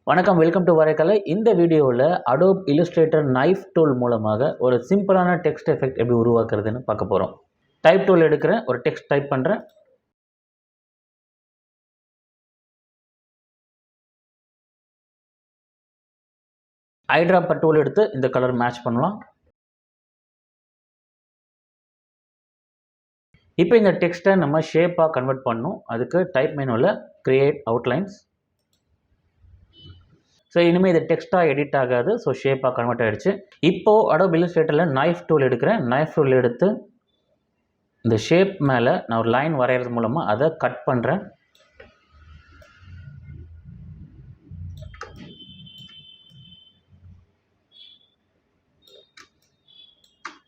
வணக்கம், welcome to வரைகலை. இந்த வீடியோவில் அடோப் இல்லஸ்ட்ரேட்டர் நைஃப் டூல் மூலமாக ஒரு சிம்பிளான டெக்ஸ்ட் எஃபெக்ட் எப்படி உருவாக்குறதுன்னு பார்க்க போகிறோம். டைப் டூல் எடுக்கிறேன், ஒரு டெக்ஸ்ட் டைப் பண்ணுறேன். ஐட்ராப்பர் டூல் எடுத்து இந்த கலர் மேட்ச் பண்ணலாம். இப்போ இந்த டெக்ஸ்ட்டை நம்ம ஷேப்பாக கன்வெர்ட் பண்ணணும். அதுக்கு டைப் மெனுவில் கிரியேட் அவுட்லைன்ஸ். ஸோ இனிமேல் இது டெக்ஸ்ட்டாக எடிட் ஆகாது. ஸோ ஷேப்பாக கன்வெர்ட் ஆகிடுச்சு. இப்போது அடோப் இல்லஸ்ட்ரேட்டரில் நைஃப் டூல் எடுக்கிறேன். நைஃப் டூல் எடுத்து இந்த ஷேப் மேலே நான் ஒரு லைன் வரைகிறது மூலமாக அதை கட் பண்ணுறேன்.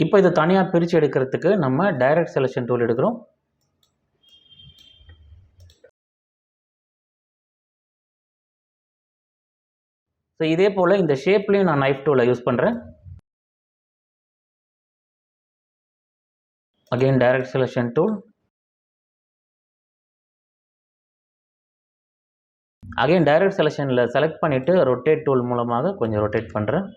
இப்போ இதை தனியாக பிரித்து எடுக்கிறதுக்கு நம்ம டைரக்ட் செலெக்ஷன் டூல் எடுக்கிறோம். ஸோ இதே போல் இந்த ஷேப்லேயும் நான் நைஃப் டூலை யூஸ் பண்ணுறேன். Again direct selection tool. Again direct செலெக்ஷனில் செலக்ட் பண்ணிவிட்டு ரொட்டேட் டூல் மூலமாக கொஞ்சம் ரொட்டேட் பண்ணுறேன்.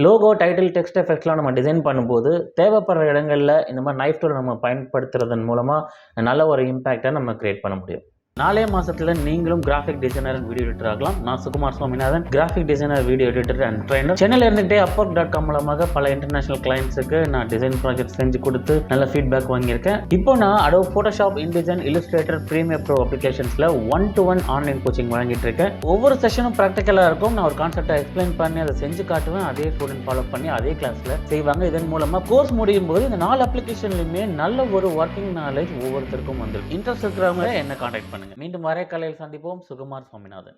லோகோ, டைட்டில், டெக்ஸ்ட் எஃபெக்ட்ஸ்லாம் நம்ம டிசைன் பண்ணும்போது தேவைப்படுற இடங்களில் இந்த மாதிரி நைஃப் டூல் நம்ம பயன்படுத்துறதன் மூலமாக நல்ல ஒரு இம்பேக்டை நம்ம கிரியேட் பண்ண முடியும். 4 மாதத்தில் நீங்களும் கிராஃபிக் டிசைனர் வீடியோ எடிட்டர் ஆகலாம். நான் Sukumar Swaminathan, graphic designer, video editor and trainer. சென்னையில் இருந்துகிட்டே upwork.com மூலமாக பல இன்டர்நேஷனல் கிளைண்ட்ஸுக்கு நான் டிசைன் ப்ராஜெக்ட் செஞ்சு கொடுத்து நல்ல ஃபீட்பேக் வாங்கியிருக்கேன். இப்போ நான் Adobe Photoshop, InDesign, Illustrator, Premiere Pro அப்ளிகேஷன்ஸில் 1-to-1 ஆன்லைன் கோச்சிங் வழங்கிட்டு இருக்கேன். ஒவ்வொரு செஷனும் ப்ராக்டிக்கலாக இருக்கும். நான் ஒரு கான்செப்டை எக்ஸ்பிளைன் பண்ணி அதை செஞ்சு காட்டுவேன். அதே ஸ்டூடெண்ட் ஃபாலோ பண்ணி அதே கிளாஸில் செய்வாங்க. இதன் மூலமாக கோர்ஸ் முடியும் போது இந்த 4 அப்ளிகேஷன்லையுமே நல்ல ஒரு ஒர்க்கிங் நாலேஜ் ஒவ்வொருத்தருக்கும் வந்துடும். இன்ட்ரெஸ்ட் இருக்கிறவங்க என்ன கான்டாக்ட் பண்ணுங்கள். மீண்டும் வரைகலையில் சந்திப்போம். சுகுமார் சுவாமிநாதன்.